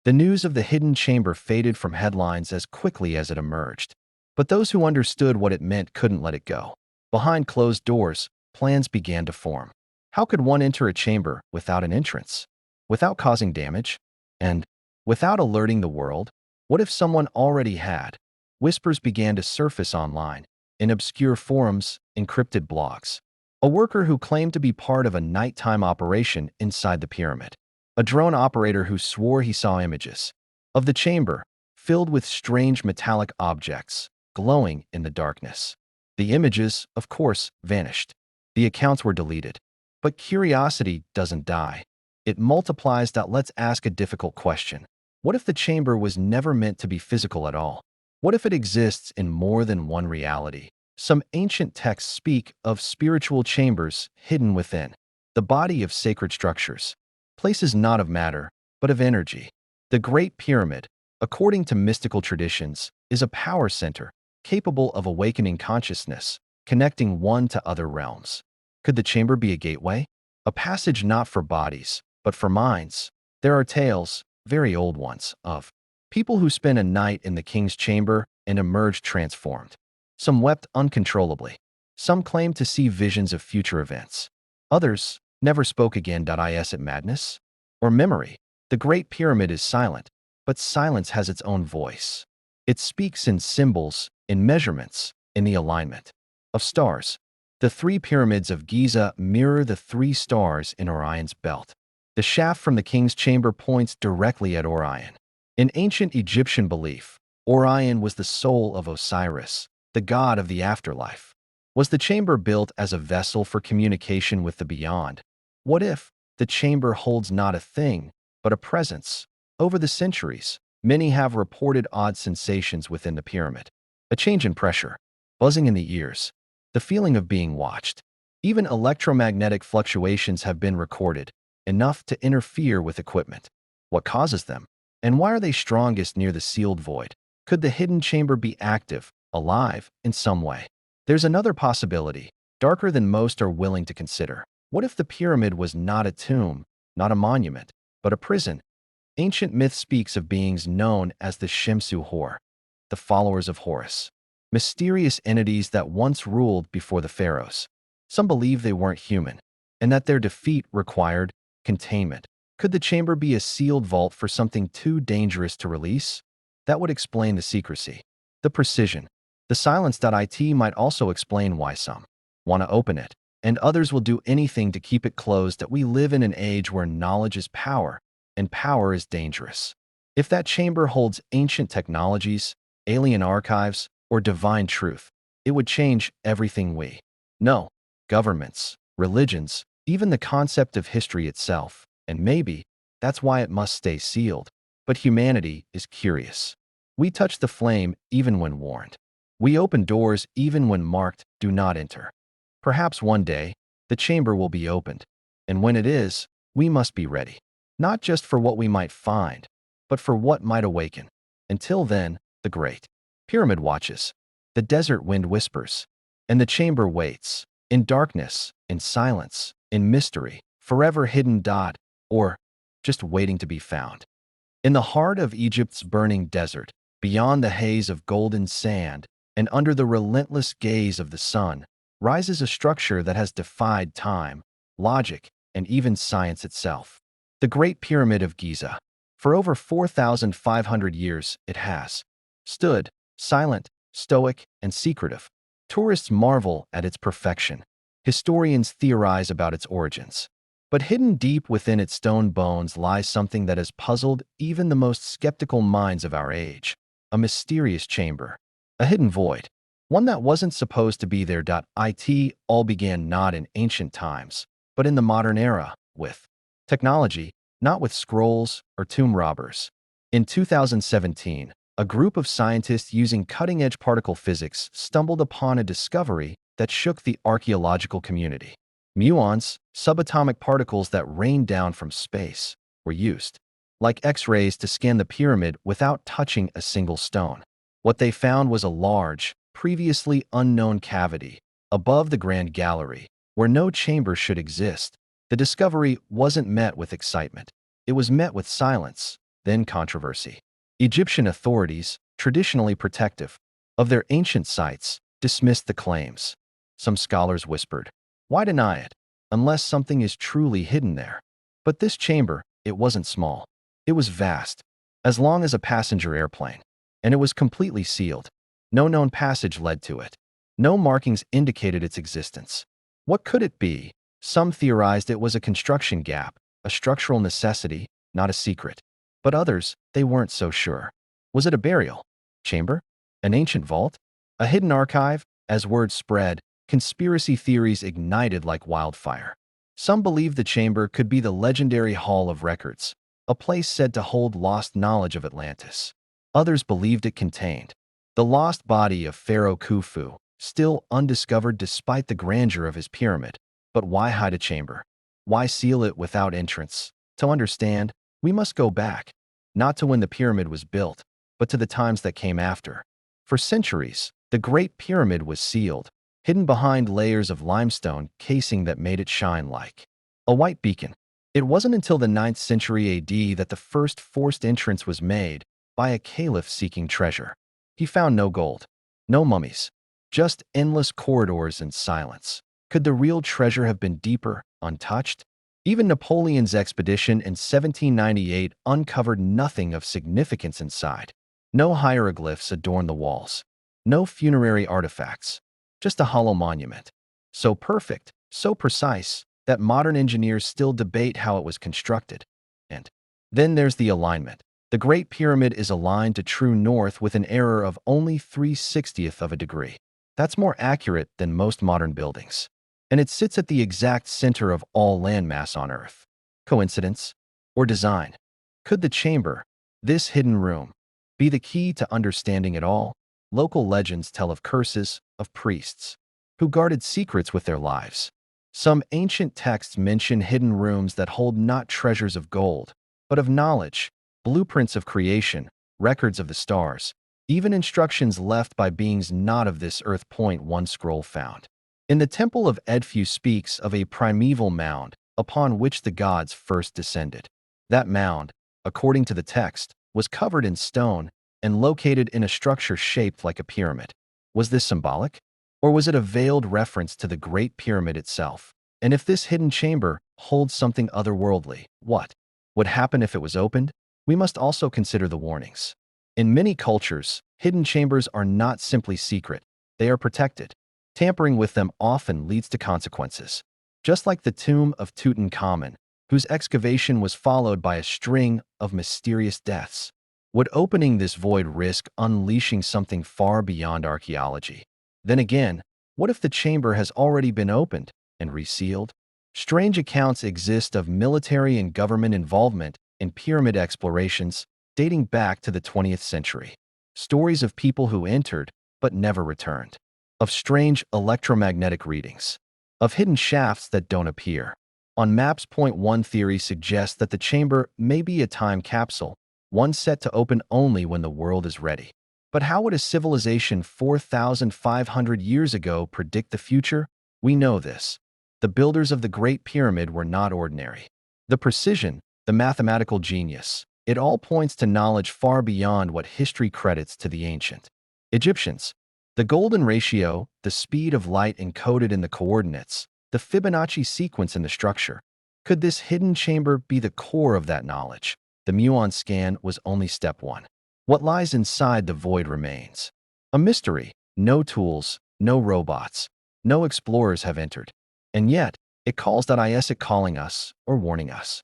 The news of the hidden chamber faded from headlines as quickly as it emerged. But those who understood what it meant couldn't let it go. Behind closed doors, plans began to form. How could one enter a chamber without an entrance? Without causing damage? And without alerting the world? What if someone already had? Whispers began to surface online, in obscure forums, encrypted blogs. A worker who claimed to be part of a nighttime operation inside the pyramid. A drone operator who swore he saw images of the chamber, filled with strange metallic objects, glowing in the darkness. The images, of course, vanished. The accounts were deleted. But curiosity doesn't die. It multiplies. Let's ask a difficult question. What if the chamber was never meant to be physical at all? What if it exists in more than one reality? Some ancient texts speak of spiritual chambers hidden within the body of sacred structures, places not of matter, but of energy. The Great Pyramid, according to mystical traditions, is a power center capable of awakening consciousness, connecting one to other realms. Could the chamber be a gateway? A passage not for bodies, but for minds? There are tales, very old ones, of people who spent a night in the king's chamber and emerged transformed. Some wept uncontrollably. Some claimed to see visions of future events. Others never spoke again. Is it madness? Or memory? The Great Pyramid is silent, but silence has its own voice. It speaks in symbols, in measurements, in the alignment of stars. The three pyramids of Giza mirror the three stars in Orion's belt. The shaft from the king's chamber points directly at Orion. In ancient Egyptian belief, Orion was the soul of Osiris, the god of the afterlife. Was the chamber built as a vessel for communication with the beyond? What if the chamber holds not a thing, but a presence? Over the centuries, many have reported odd sensations within the pyramid. A change in pressure, buzzing in the ears, the feeling of being watched. Even electromagnetic fluctuations have been recorded, enough to interfere with equipment. What causes them? And why are they strongest near the sealed void? Could the hidden chamber be active, alive, in some way? There's another possibility, darker than most are willing to consider. What if the pyramid was not a tomb, not a monument, but a prison? Ancient myth speaks of beings known as the Shemsu Hor, the followers of Horus, mysterious entities that once ruled before the pharaohs. Some believe they weren't human, and that their defeat required containment. Could the chamber be a sealed vault for something too dangerous to release? That would explain the secrecy, the precision. The silence.it might also explain why some want to open it, and others will do anything to keep it closed. That we live in an age where knowledge is power, and power is dangerous. If that chamber holds ancient technologies, alien archives, or divine truth, it would change everything we know. Governments, religions, even the concept of history itself. And maybe that's why it must stay sealed. But humanity is curious. We touch the flame even when warned. We open doors even when marked, "Do not enter." Perhaps one day, the chamber will be opened. And when it is, we must be ready. Not just for what we might find, but for what might awaken. Until then, the Great Pyramid watches. The desert wind whispers. And the chamber waits. In darkness, in silence, in mystery, forever hidden. Or just waiting to be found. In the heart of Egypt's burning desert, beyond the haze of golden sand, and under the relentless gaze of the sun, rises a structure that has defied time, logic, and even science itself. The Great Pyramid of Giza. For over 4,500 years, it has stood, silent, stoic, and secretive. Tourists marvel at its perfection. Historians theorize about its origins. But hidden deep within its stone bones lies something that has puzzled even the most skeptical minds of our age. A mysterious chamber. A hidden void. One that wasn't supposed to be there. It all began not in ancient times, but in the modern era, with technology, not with scrolls or tomb robbers. In 2017, a group of scientists using cutting-edge particle physics stumbled upon a discovery that shook the archaeological community. Muons, subatomic particles that rained down from space, were used, like X-rays, to scan the pyramid without touching a single stone. What they found was a large, previously unknown cavity above the Grand Gallery, where no chamber should exist. The discovery wasn't met with excitement. It was met with silence. then controversy. Egyptian authorities, traditionally protective of their ancient sites, dismissed the claims. Some scholars whispered, "Why deny it, unless something is truly hidden there?" But this chamber, it wasn't small. It was vast, as long as a passenger airplane, and it was completely sealed. No known passage led to it. No markings indicated its existence. What could it be? Some theorized it was a construction gap, a structural necessity, not a secret. But others, they weren't so sure. Was it a burial chamber? An ancient vault? A hidden archive? As word spread, conspiracy theories ignited like wildfire. Some believed the chamber could be the legendary Hall of Records, a place said to hold lost knowledge of Atlantis. Others believed it contained the lost body of Pharaoh Khufu, still undiscovered despite the grandeur of his pyramid. But why hide a chamber? Why seal it without entrance? To understand, we must go back, not to when the pyramid was built, but to the times that came after. For centuries, the Great Pyramid was sealed, hidden behind layers of limestone casing that made it shine like a white beacon. It wasn't until the 9th century AD that the first forced entrance was made by a caliph seeking treasure. He found no gold, no mummies, just endless corridors and silence. Could the real treasure have been deeper, untouched? Even Napoleon's expedition in 1798 uncovered nothing of significance inside. No hieroglyphs adorned the walls, no funerary artifacts, just a hollow monument. So perfect, so precise, that modern engineers still debate how it was constructed. And then there's the alignment. The Great Pyramid is aligned to true north with an error of only 3/60th of a degree. That's more accurate than most modern buildings. And it sits at the exact center of all landmass on Earth. Coincidence? Or design? Could the chamber, this hidden room, be the key to understanding it all? Local legends tell of curses, of priests, who guarded secrets with their lives. Some ancient texts mention hidden rooms that hold not treasures of gold, but of knowledge, blueprints of creation, records of the stars, even instructions left by beings not of this earth. One scroll found in the Temple of Edfu speaks of a primeval mound upon which the gods first descended. That mound, according to the text, was covered in stone and located in a structure shaped like a pyramid. Was this symbolic? Or was it a veiled reference to the Great Pyramid itself? And if this hidden chamber holds something otherworldly, what would happen if it was opened? We must also consider the warnings. In many cultures, hidden chambers are not simply secret, they are protected. Tampering with them often leads to consequences. Just like the tomb of Tutankhamun, whose excavation was followed by a string of mysterious deaths. Would opening this void risk unleashing something far beyond archaeology? Then again, what if the chamber has already been opened and resealed? Strange accounts exist of military and government involvement in pyramid explorations dating back to the 20th century. Stories of people who entered but never returned. Of strange electromagnetic readings. Of hidden shafts that don't appear. On maps. One theory suggests that the chamber may be a time capsule, one set to open only when the world is ready. But how would a civilization 4,500 years ago predict the future? We know this. The builders of the Great Pyramid were not ordinary. The precision, the mathematical genius, it all points to knowledge far beyond what history credits to the ancient Egyptians. The golden ratio, the speed of light encoded in the coordinates, the Fibonacci sequence in the structure. Could this hidden chamber be the core of that knowledge? The muon scan was only step one. What lies inside the void remains a mystery. No tools, no robots, no explorers have entered. And yet, it calls.is it calling us or warning us.